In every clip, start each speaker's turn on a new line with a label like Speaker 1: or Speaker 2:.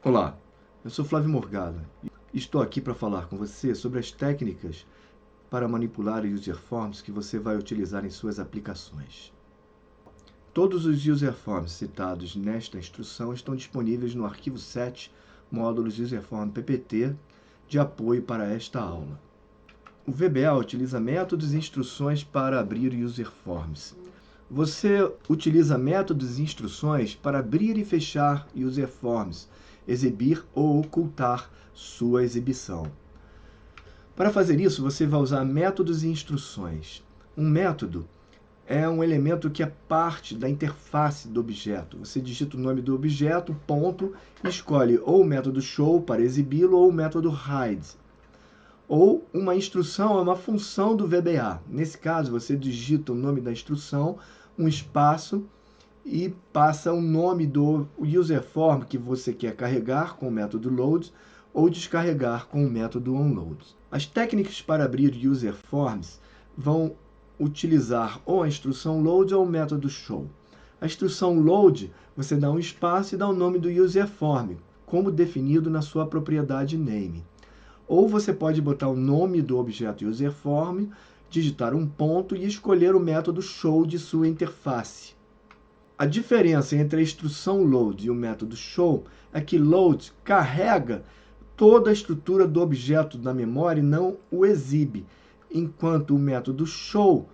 Speaker 1: Olá, eu sou Flávio Morgado e estou aqui para falar com você sobre as técnicas para manipular userforms que você vai utilizar em suas aplicações. Todos os userforms citados nesta instrução estão disponíveis no arquivo 7, módulos userform ppt, de apoio para esta aula. O VBA utiliza métodos e instruções para abrir userforms. Você utiliza métodos e instruções para abrir e fechar userforms, exibir ou ocultar sua exibição. Para fazer isso, você vai usar métodos e instruções. Um método é um elemento que é parte da interface do objeto. Você digita o nome do objeto, ponto, e escolhe ou o método show para exibi-lo ou o método hide. Ou uma instrução é uma função do VBA. Nesse caso, você digita o nome da instrução, um espaço, e passa o nome do userform que você quer carregar com o método load ou descarregar com o método onload. As técnicas para abrir userforms vão utilizar ou a instrução load ou o método show. A instrução load, você dá um espaço e dá o nome do userform, como definido na sua propriedade name. Ou você pode botar o nome do objeto userform, digitar um ponto e escolher o método show de sua interface. A diferença entre a instrução load e o método show é que load carrega toda a estrutura do objeto na memória e não o exibe, enquanto o método show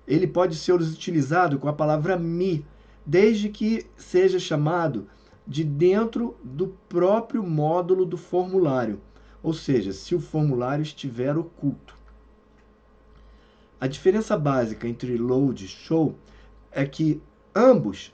Speaker 1: ele pode ser utilizado com a palavra me, desde que seja chamado de dentro do próprio módulo do formulário, ou seja, se o formulário estiver oculto. A diferença básica entre load e show é que ambos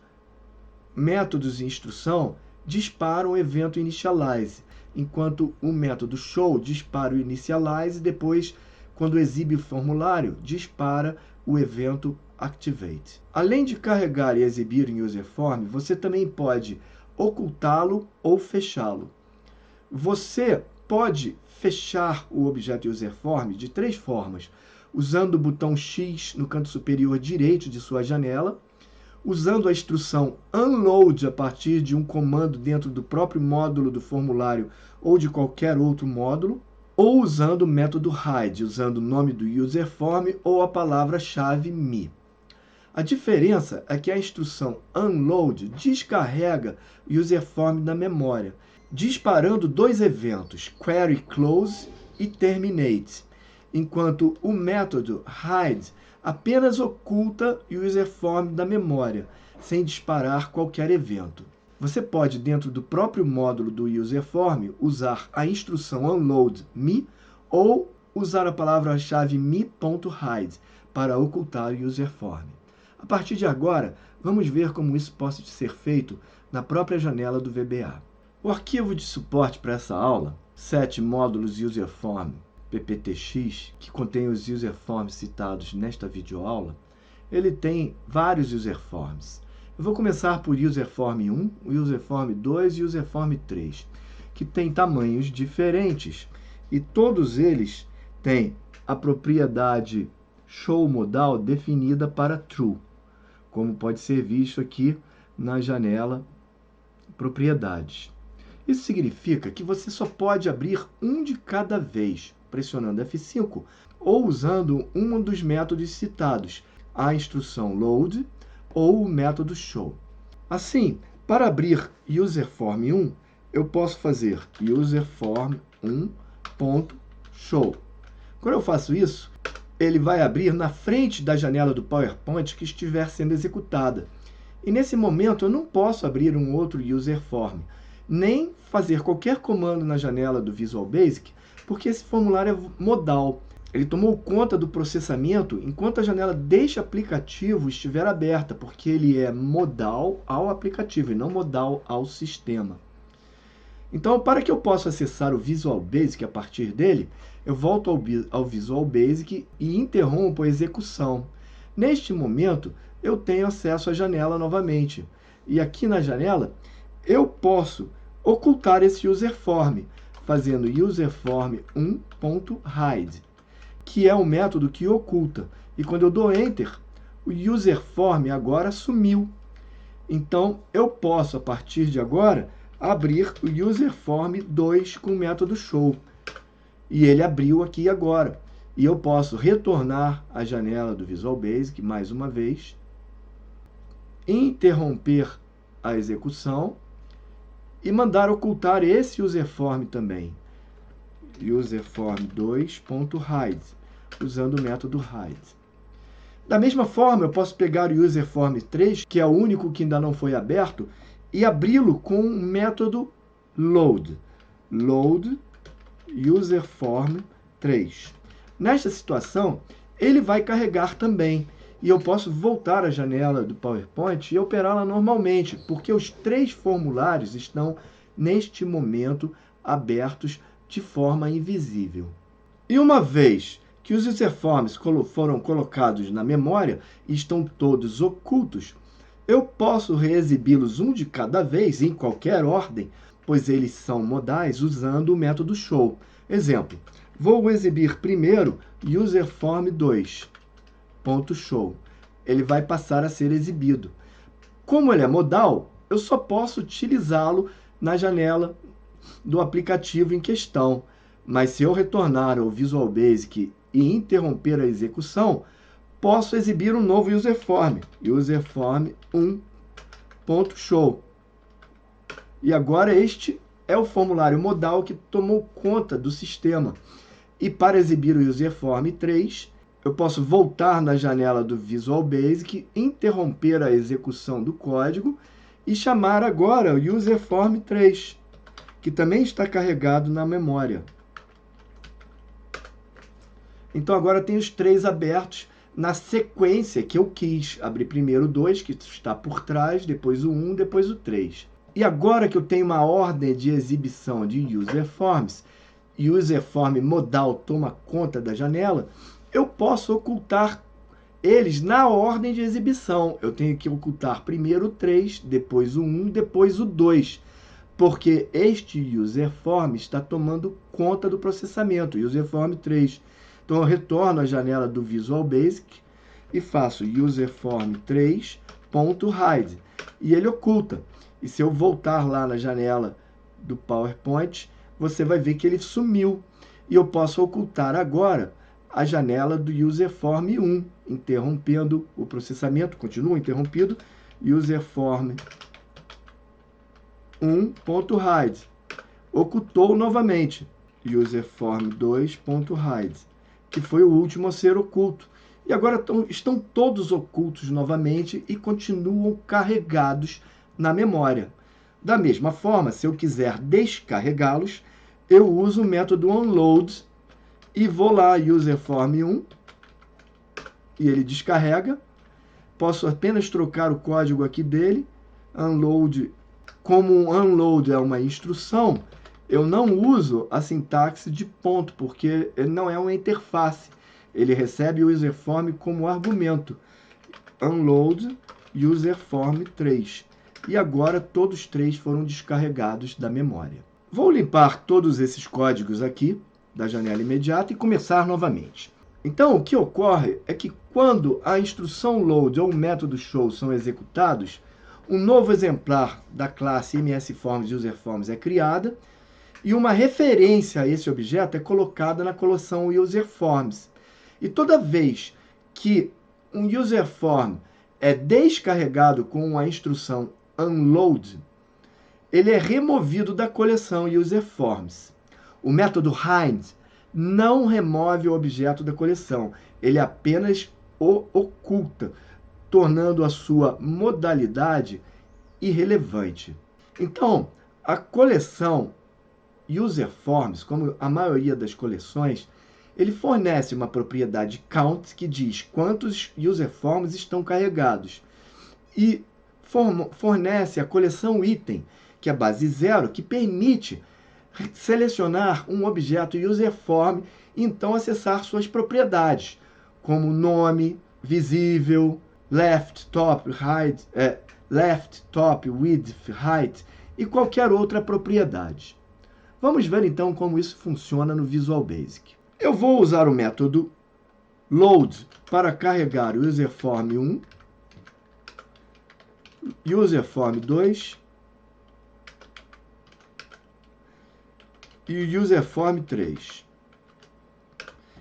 Speaker 1: métodos de instrução disparam o evento initialize, enquanto o método show dispara o initialize e depois, quando exibe o formulário, dispara o evento activate. Além de carregar e exibir um userform, você também pode ocultá-lo ou fechá-lo. Você pode fechar o objeto userform de três formas: usando o botão X no canto superior direito de sua janela, usando a instrução unload a partir de um comando dentro do próprio módulo do formulário ou de qualquer outro módulo, ou usando o método hide, usando o nome do userform ou a palavra-chave me. A diferença é que a instrução unload descarrega o userform da memória, disparando dois eventos, query close e terminate, enquanto o método hide apenas oculta o userform da memória, sem disparar qualquer evento. Você pode, dentro do próprio módulo do userform, usar a instrução unload me ou usar a palavra-chave me.hide para ocultar o userform. A partir de agora, vamos ver como isso pode ser feito na própria janela do VBA. O arquivo de suporte para essa aula, 7 módulos userform pptx, que contém os userforms citados nesta videoaula, ele tem vários userforms. Eu vou começar por userform 1, userform 2 e userform 3, que têm tamanhos diferentes e todos eles têm a propriedade show modal definida para true, como pode ser visto aqui na janela propriedades. Isso significa que você só pode abrir um de cada vez, pressionando F5 ou usando um dos métodos citados, a instrução load ou o método show. Assim, para abrir userform 1, eu posso fazer userform1.show. Quando eu faço isso, ele vai abrir na frente da janela do PowerPoint que estiver sendo executada. E nesse momento eu não posso abrir um outro userform, nem fazer qualquer comando na janela do Visual Basic, porque esse formulário é modal. Ele tomou conta do processamento enquanto a janela deste aplicativo estiver aberta, porque ele é modal ao aplicativo e não modal ao sistema. Então, para que eu possa acessar o Visual Basic a partir dele, eu volto ao Visual Basic e interrompo a execução. Neste momento, eu tenho acesso à janela novamente. E aqui na janela, eu posso ocultar esse userform, fazendo userform1.hide, que é o método que oculta. E quando eu dou Enter, o userform agora sumiu. Então, eu posso, a partir de agora, abrir o userform 2 com o método show. E ele abriu aqui agora. E eu posso retornar à janela do Visual Basic mais uma vez, interromper a execução e mandar ocultar esse userform também. userform2.hide, usando o método hide. Da mesma forma, eu posso pegar o userform 3, que é o único que ainda não foi aberto, e abri-lo com o método load. Load userform 3. Nesta situação, ele vai carregar também. E eu posso voltar à janela do PowerPoint e operá-la normalmente, porque os 3 formulários estão, neste momento, abertos de forma invisível. E uma vez que os userforms foram colocados na memória e estão todos ocultos, eu posso reexibi-los um de cada vez, em qualquer ordem, pois eles são modais usando o método show. Exemplo, vou exibir primeiro userform2.show. Ele vai passar a ser exibido. Como ele é modal, eu só posso utilizá-lo na janela do aplicativo em questão. Mas se eu retornar ao Visual Basic e interromper a execução, posso exibir um novo userform, userform1.show. E agora este é o formulário modal que tomou conta do sistema. E para exibir o userform 3, eu posso voltar na janela do Visual Basic, interromper a execução do código e chamar agora o userform 3, que também está carregado na memória. Então agora tem os 3 abertos na sequência que eu quis. Abrir primeiro o 2, que está por trás, depois o 1, depois o 3. E agora que eu tenho uma ordem de exibição de userforms, e o userform modal toma conta da janela, eu posso ocultar eles na ordem de exibição. Eu tenho que ocultar primeiro o 3, depois o 1, depois o 2, porque este userform está tomando conta do processamento, userform 3. Então eu retorno à janela do Visual Basic e faço userform3.hide, e ele oculta. E se eu voltar lá na janela do PowerPoint, você vai ver que ele sumiu. E eu posso ocultar agora a janela do userform 1, interrompendo o processamento, continua interrompido, userform1.hide. Ocultou novamente, userform2.hide, que foi o último a ser oculto. E agora estão todos ocultos novamente e continuam carregados na memória. Da mesma forma, se eu quiser descarregá-los, eu uso o método onload e vou lá, userform1, e ele descarrega. Posso apenas trocar o código aqui dele, unload. Como um unload é uma instrução, eu não uso a sintaxe de ponto, porque ele não é uma interface. Ele recebe o userform como argumento. Unload userform 3. E agora todos os 3 foram descarregados da memória. Vou limpar todos esses códigos aqui da janela imediata e começar novamente. Então, o que ocorre é que quando a instrução load ou o método show são executados, um novo exemplar da classe MSForms userforms é criada e uma referência a esse objeto é colocada na coleção userforms. E toda vez que um userform é descarregado com a instrução unload, ele é removido da coleção userforms. O método hide não remove o objeto da coleção, ele apenas o oculta, tornando a sua modalidade irrelevante. Então, a coleção userforms, como a maioria das coleções, ele fornece uma propriedade count que diz quantos userforms estão carregados e fornece a coleção item, que é base 0, que permite selecionar um objeto userform e então acessar suas propriedades, como nome, visível, left, top, width, height e qualquer outra propriedade. Vamos ver então como isso funciona no Visual Basic. Eu vou usar o método load para carregar o userform 1, userform 2 e o userform 3.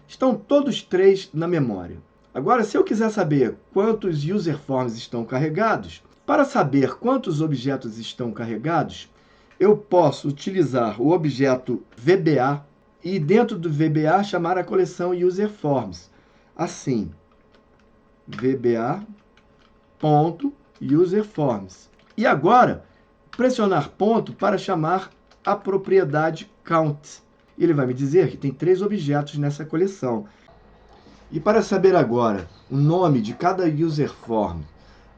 Speaker 1: Estão todos três na memória. Agora, se eu quiser saber quantos userforms estão carregados, para saber quantos objetos estão carregados, eu posso utilizar o objeto VBA e dentro do VBA chamar a coleção userforms. Assim, VBA.userforms. E agora, pressionar ponto para chamar a propriedade count. Ele vai me dizer que tem 3 objetos nessa coleção. E para saber agora o nome de cada userform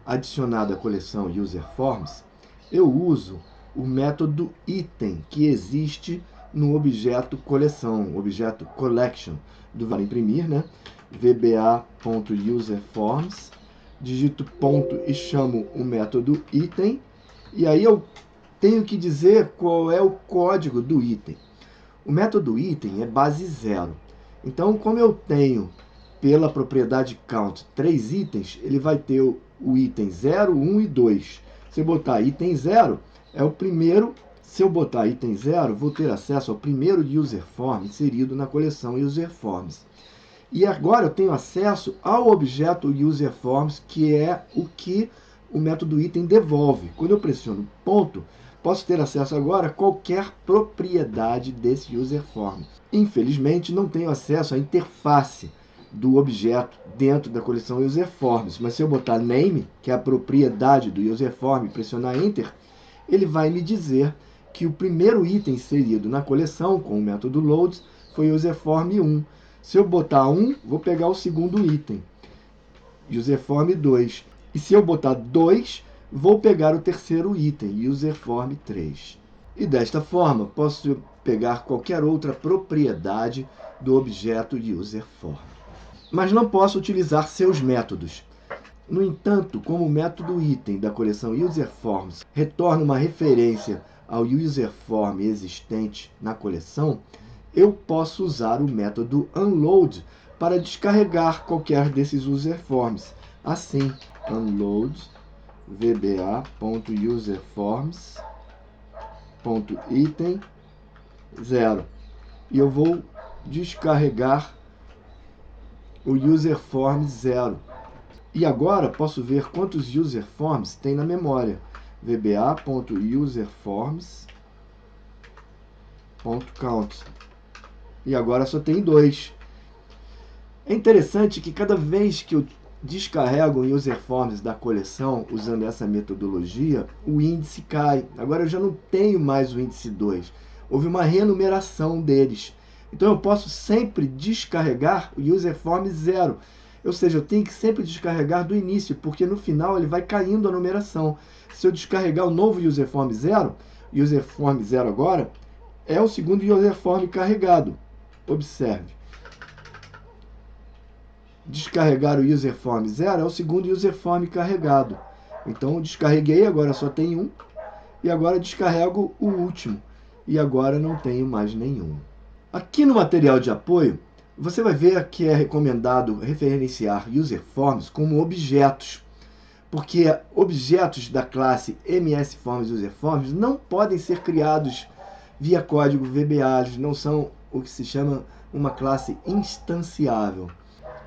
Speaker 1: adicionado à coleção userforms, eu uso o método item que existe no objeto coleção, o objeto collection, para imprimir, né? VBA.userforms, digito ponto e chamo o método item, e aí eu tenho que dizer qual é o código do item. O método item é base 0. Então, como eu tenho, pela propriedade count, 3 itens, ele vai ter o item 0, 1 e 2. Se eu botar item 0, é o primeiro. Se eu botar item 0, vou ter acesso ao primeiro userform inserido na coleção userforms. E agora eu tenho acesso ao objeto userforms, que é o que o método item devolve. Quando eu pressiono ponto, posso ter acesso agora a qualquer propriedade desse userform. Infelizmente, não tenho acesso à interface do objeto dentro da coleção userforms, mas se eu botar name, que é a propriedade do userform, e pressionar enter, ele vai me dizer que o primeiro item inserido na coleção com o método loads foi userform 1. Se eu botar 1, vou pegar o segundo item, userform 2. E se eu botar 2, vou pegar o terceiro item, userform 3. E desta forma, posso pegar qualquer outra propriedade do objeto userform. Mas não posso utilizar seus métodos. No entanto, como o método item da coleção userforms retorna uma referência ao userform existente na coleção, eu posso usar o método unload para descarregar qualquer desses userforms. Assim, unload vba.userforms.item 0. E eu vou descarregar o userform 0. E agora posso ver quantos userforms tem na memória. vba.userforms.count. E agora só tem 2. É interessante que cada vez que eu descarrego userforms da coleção usando essa metodologia, o índice cai. Agora eu já não tenho mais o índice 2. Houve uma renumeração deles. Então eu posso sempre descarregar o userform 0. Ou seja, eu tenho que sempre descarregar do início, porque no final ele vai caindo a numeração. Se eu descarregar o novo userform 0 agora é o segundo userform carregado. Observe. Descarregar o userform 0 é o segundo userform carregado. Então eu descarreguei, agora só tem um. E agora descarrego o último. E agora não tenho mais nenhum. Aqui no material de apoio, você vai ver que é recomendado referenciar userforms como objetos, porque objetos da classe MSForms userforms não podem ser criados via código VBA, eles não são o que se chama uma classe instanciável.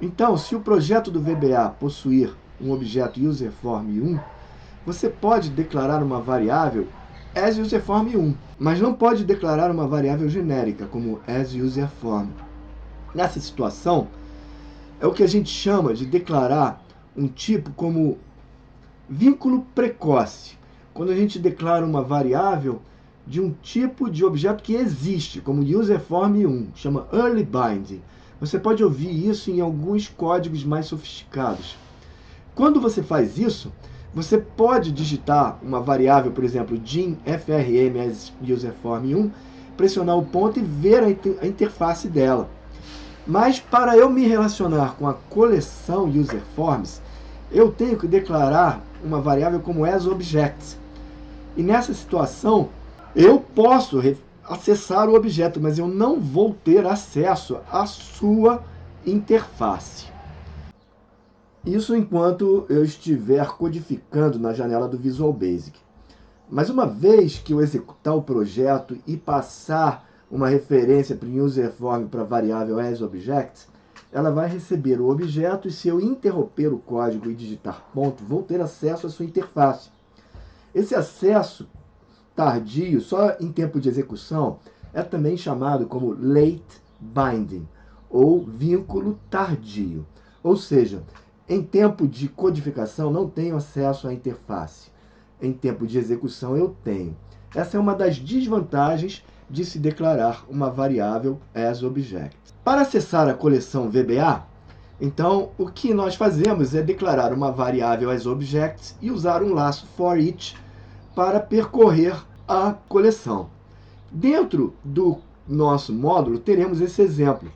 Speaker 1: Então, se o projeto do VBA possuir um objeto userform1, você pode declarar uma variável asUserform1, mas não pode declarar uma variável genérica como asUserform. Nessa situação, é o que a gente chama de declarar um tipo como vínculo precoce, quando a gente declara uma variável de um tipo de objeto que existe, como userform1, chama early binding. Você pode ouvir isso em alguns códigos mais sofisticados. Quando você faz isso, você pode digitar uma variável, por exemplo, gin_frm as userform1, pressionar o ponto e ver a interface dela. Mas para eu me relacionar com a coleção userforms, eu tenho que declarar uma variável como asObject. E nessa situação, eu posso acessar o objeto, mas eu não vou ter acesso à sua interface. Isso enquanto eu estiver codificando na janela do Visual Basic. Mas uma vez que eu executar o projeto e passar uma referência para o userform para a variável asObject, ela vai receber o objeto e, se eu interromper o código e digitar ponto, vou ter acesso à sua interface. Esse acesso tardio, só em tempo de execução, é também chamado como late binding, ou vínculo tardio. Ou seja, em tempo de codificação não tenho acesso à interface. Em tempo de execução eu tenho. Essa é uma das desvantagens de se declarar uma variável asObject. Para acessar a coleção VBA, então o que nós fazemos é declarar uma variável asObject e usar um laço forEach para percorrer a coleção. Dentro do nosso módulo teremos esse exemplo.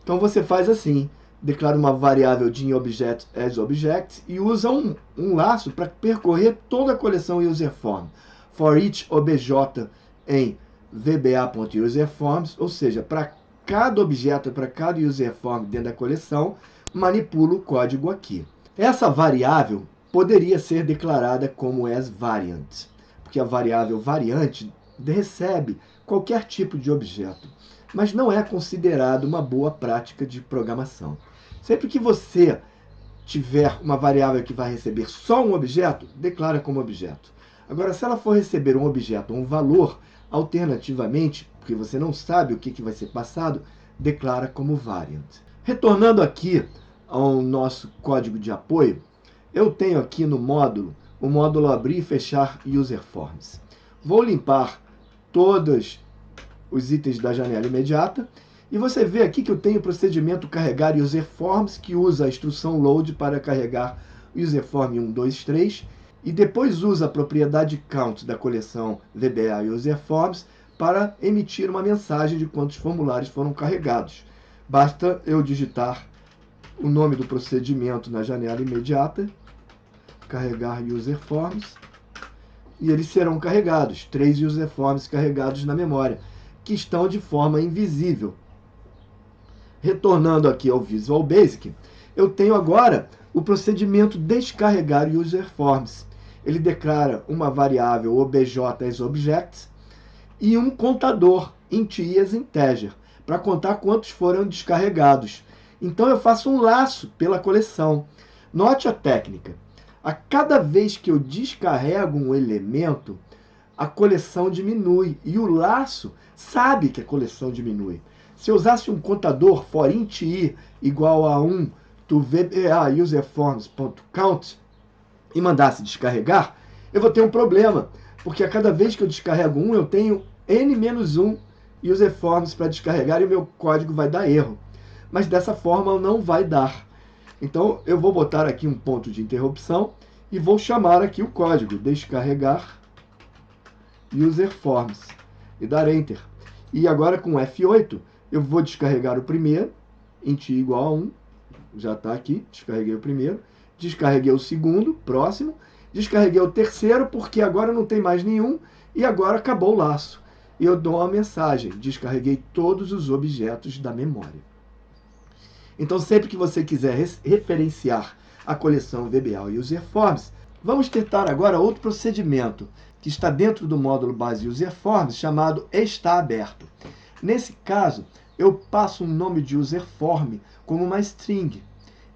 Speaker 1: Então você faz assim, declara uma variável de object asObject e usa um laço para percorrer toda a coleção userform. forEach obj em vba.userforms, ou seja, para cada objeto, para cada userform dentro da coleção, manipula o código aqui. Essa variável poderia ser declarada como asVariant, porque a variável variante recebe qualquer tipo de objeto, mas não é considerado uma boa prática de programação. Sempre que você tiver uma variável que vai receber só um objeto, declara como objeto. Agora, se ela for receber um objeto ou um valor, alternativamente, porque você não sabe o que vai ser passado, declara como variant. Retornando aqui ao nosso código de apoio, eu tenho aqui no módulo, o módulo abrir e fechar userforms. Vou limpar todos os itens da janela imediata e você vê aqui que eu tenho o procedimento carregar userforms, que usa a instrução load para carregar userform 1, 2, 3 e depois usa a propriedade count da coleção VBA userforms para emitir uma mensagem de quantos formulários foram carregados. Basta eu digitar o nome do procedimento na janela imediata, carregar userforms, e eles serão carregados, 3 userforms carregados na memória, que estão de forma invisível. Retornando aqui ao Visual Basic, eu tenho agora o procedimento descarregar userforms. Ele declara uma variável obj asObject e um contador int i as integer, para contar quantos foram descarregados. Então eu faço um laço pela coleção. Note a técnica. A cada vez que eu descarrego um elemento, a coleção diminui e o laço sabe que a coleção diminui. Se eu usasse um contador forInt i igual a 1 to VBA userforms.count e mandasse descarregar, eu vou ter um problema, porque a cada vez que eu descarrego um, eu tenho n-1 userforms para descarregar e o meu código vai dar erro. Mas dessa forma não vai dar. Então eu vou botar aqui um ponto de interrupção e vou chamar aqui o código descarregar userforms e dar Enter. E agora com F8 eu vou descarregar o primeiro, int i igual a 1, já está aqui, descarreguei o primeiro, descarreguei o segundo, próximo, descarreguei o terceiro porque agora não tem mais nenhum e agora acabou o laço. E eu dou uma mensagem, descarreguei todos os objetos da memória. Então, sempre que você quiser referenciar a coleção VBA userforms, vamos tentar agora outro procedimento que está dentro do módulo base userforms, chamado está aberto. Nesse caso, eu passo um nome de userform como uma string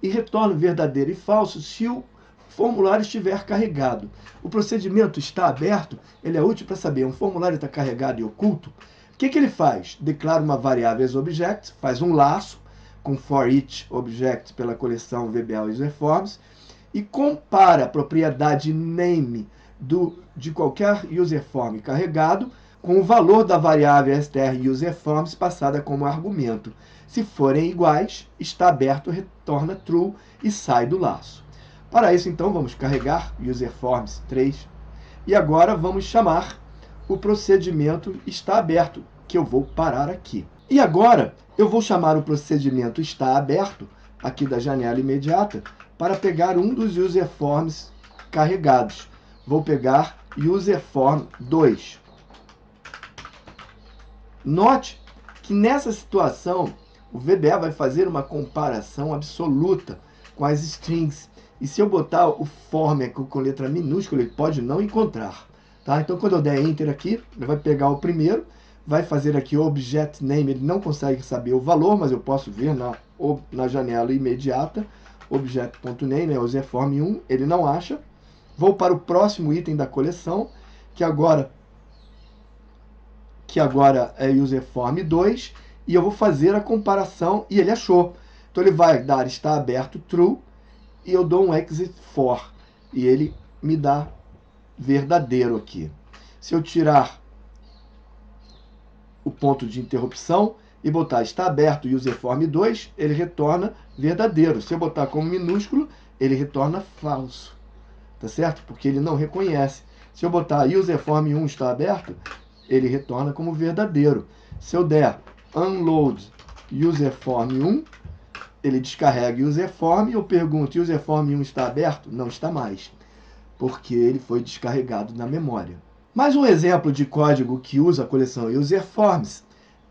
Speaker 1: e retorno verdadeiro e falso se o formulário estiver carregado. O procedimento está aberto, ele é útil para saber um formulário está carregado e oculto. O que ele faz? Declara uma variável asObject, faz um laço com forEach object pela coleção VBA userforms e compara a propriedade name de qualquer userform carregado com o valor da variável str userforms passada como argumento. Se forem iguais, está aberto, retorna true e sai do laço. Para isso, então, vamos carregar userforms 3 e agora vamos chamar o procedimento está aberto, que eu vou parar aqui. E agora eu vou chamar o procedimento está aberto, aqui da janela imediata, para pegar um dos userforms carregados. Vou pegar userform 2. Note que nessa situação o VBA vai fazer uma comparação absoluta com as strings. E se eu botar o form aqui com letra minúscula, ele pode não encontrar. Tá? Então, quando eu der Enter aqui, ele vai pegar o primeiro, vai fazer aqui Object Name, ele não consegue saber o valor, mas eu posso ver na janela imediata, Object.name é userform 1, ele não acha. Vou para o próximo item da coleção, que agora é userform 2, e eu vou fazer a comparação, e ele achou. Então ele vai dar está aberto true, e eu dou um exit for, e ele me dá verdadeiro aqui. Se eu tirar o ponto de interrupção e botar está aberto userform 2, ele retorna verdadeiro. Se eu botar como minúsculo, ele retorna falso. Tá certo? Porque ele não reconhece. Se eu botar userform 1 está aberto, ele retorna como verdadeiro. Se eu der unload userform 1, ele descarrega userform, eu pergunto, userform 1 está aberto? Não está mais, porque ele foi descarregado na memória. Mais um exemplo de código que usa a coleção userforms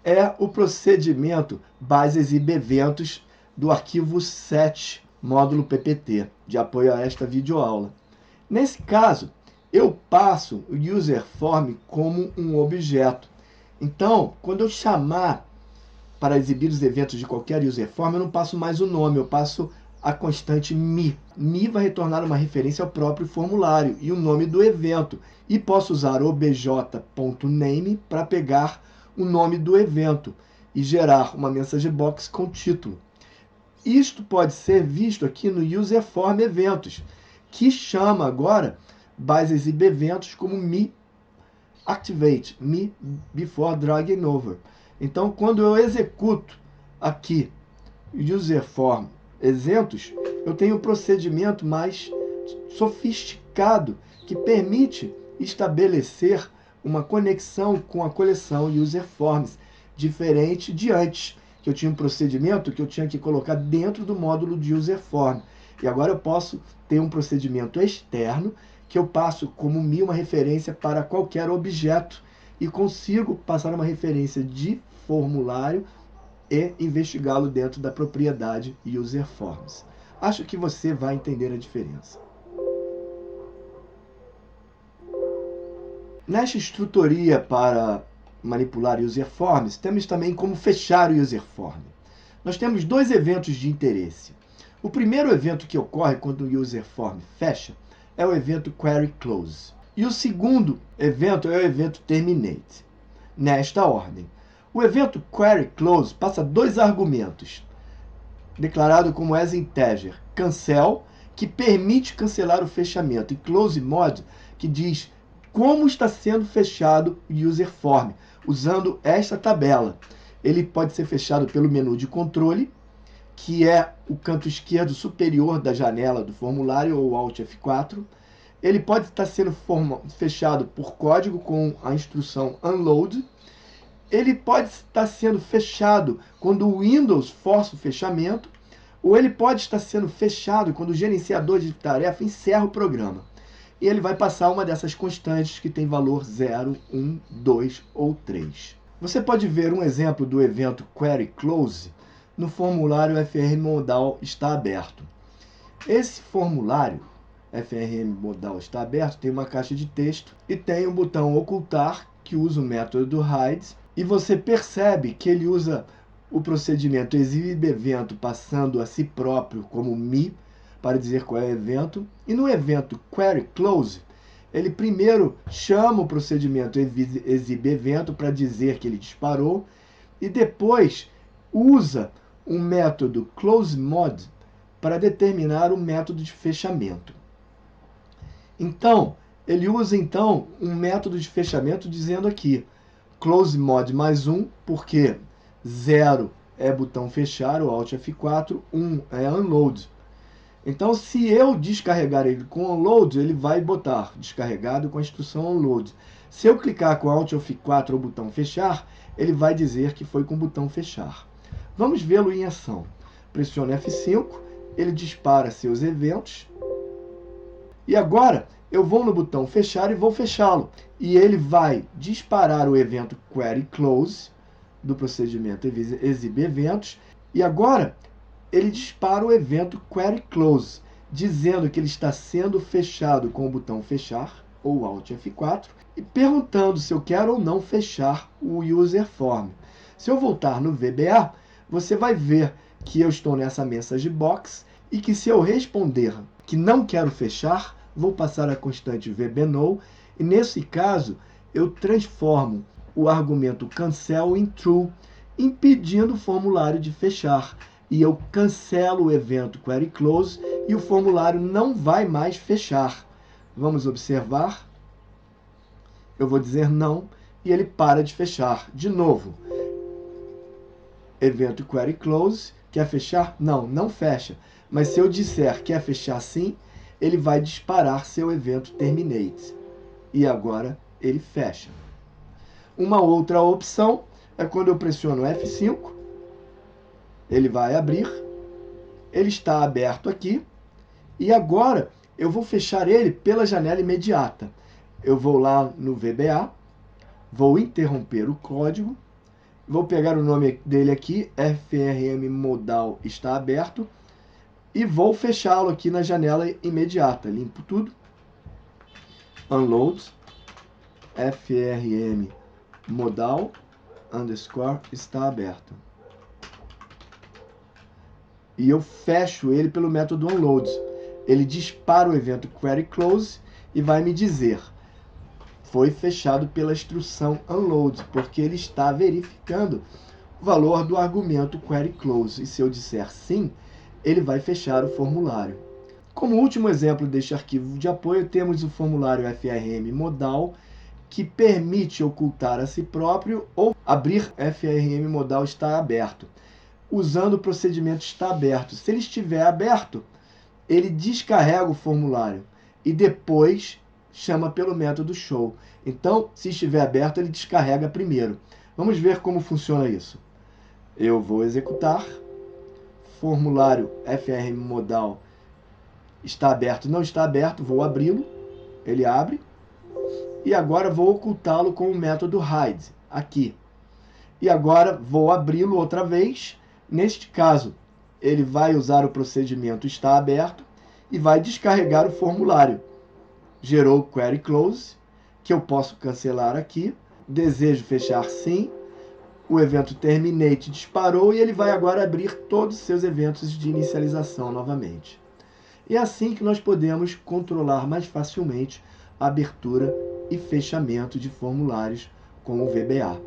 Speaker 1: é o procedimento bases e eventos do arquivo 7, módulo PPT, de apoio a esta videoaula. Nesse caso, eu passo o userform como um objeto. Então, quando eu chamar para exibir os eventos de qualquer userform, eu não passo mais o nome, eu passo a constante me. Me vai retornar uma referência ao próprio formulário e o nome do evento. E posso usar obj.name para pegar o nome do evento e gerar uma message box com título. Isto pode ser visto aqui no userform eventos, que chama agora bases e eventos como me activate, me before dragging over. Então, quando eu executo aqui userform eventos, eu tenho um procedimento mais sofisticado que permite estabelecer uma conexão com a coleção userforms, diferente de antes, que eu tinha um procedimento que eu tinha que colocar dentro do módulo de userform. E agora eu posso ter um procedimento externo que eu passo como me uma referência para qualquer objeto e consigo passar uma referência de formulário e investigá-lo dentro da propriedade userforms. Acho que você vai entender a diferença. Nesta instrutoria para manipular userforms, temos também como fechar o userform. Nós temos dois eventos de interesse. O primeiro evento que ocorre quando o userform fecha é o evento query close. E o segundo evento é o evento terminate. Nesta ordem. O evento query close passa dois argumentos, declarado como as integer, cancel, que permite cancelar o fechamento, e close mod, que diz como está sendo fechado o userform, usando esta tabela. Ele pode ser fechado pelo menu de controle, que é o canto esquerdo superior da janela do formulário, ou Alt F4. Ele pode estar sendo fechado por código com a instrução unload. Ele pode estar sendo fechado quando o Windows força o fechamento, ou ele pode estar sendo fechado quando o gerenciador de tarefa encerra o programa. E ele vai passar uma dessas constantes que tem valor 0, 1, 2 ou 3. Você pode ver um exemplo do evento query close no formulário FRM Modal está aberto. Esse formulário FRM Modal está aberto tem uma caixa de texto e tem um botão ocultar que usa o método do hide, e você percebe que ele usa o procedimento exibe evento passando a si próprio como me para dizer qual é o evento, e no evento query close ele primeiro chama o procedimento exibe evento para dizer que ele disparou, e depois usa um método close mod para determinar o método de fechamento. Então, ele usa um método de fechamento dizendo aqui close mod mais 1, porque 0 é botão fechar, o Alt F4, 1 é unload. Então, se eu descarregar ele com unload, ele vai botar descarregado com a instrução unload. Se eu clicar com Alt F4 ou botão fechar, ele vai dizer que foi com o botão fechar. Vamos vê-lo em ação. Pressione F5, ele dispara seus eventos. E agora eu vou no botão fechar e vou fechá-lo. E ele vai disparar o evento query close do procedimento exibe eventos. E agora ele dispara o evento query close, dizendo que ele está sendo fechado com o botão fechar, ou Alt F4 e perguntando se eu quero ou não fechar o user form. Se eu voltar no VBA, você vai ver que eu estou nessa message box e que se eu responder que não quero fechar, vou passar a constante VBNo e nesse caso eu transformo o argumento cancel em true, impedindo o formulário de fechar. E eu cancelo o evento query close e o formulário não vai mais fechar. Vamos observar. Eu vou dizer não e ele para de fechar. De novo, evento query close, quer fechar? Não, não fecha. Mas se eu disser quer fechar sim, ele vai disparar seu evento terminate. E agora ele fecha. Uma outra opção é quando eu pressiono F5, ele vai abrir, ele está aberto aqui, e agora eu vou fechar ele pela janela imediata. Eu vou lá no VBA, vou interromper o código, vou pegar o nome dele aqui, FRM Modal está aberto, e vou fechá-lo aqui na janela imediata. Limpo tudo, unload, FRM Modal underscore está aberto. E eu fecho ele pelo método unload. Ele dispara o evento query close e vai me dizer foi fechado pela instrução unload, porque ele está verificando o valor do argumento query close. E se eu disser sim, ele vai fechar o formulário. Como último exemplo deste arquivo de apoio, temos o formulário FRM Modal, que permite ocultar a si próprio ou abrir FRM Modal está aberto, usando o procedimento está aberto. Se ele estiver aberto, ele descarrega o formulário e depois chama pelo método show. Então, se estiver aberto, ele descarrega primeiro. Vamos ver como funciona isso. Eu vou executar, formulário FRM Modal está aberto, não está aberto, vou abri-lo, ele abre, e agora vou ocultá-lo com o método hide, aqui. E agora vou abri-lo outra vez, neste caso, ele vai usar o procedimento está aberto e vai descarregar o formulário. Gerou query close, que eu posso cancelar aqui, desejo fechar sim, o evento terminate disparou e ele vai agora abrir todos os seus eventos de inicialização novamente. E é assim que nós podemos controlar mais facilmente a abertura e fechamento de formulários com o VBA.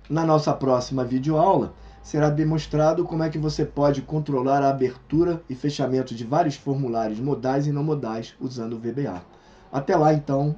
Speaker 1: Na nossa próxima videoaula, será demonstrado como é que você pode controlar a abertura e fechamento de vários formulários modais e não modais usando o VBA. Até lá, então.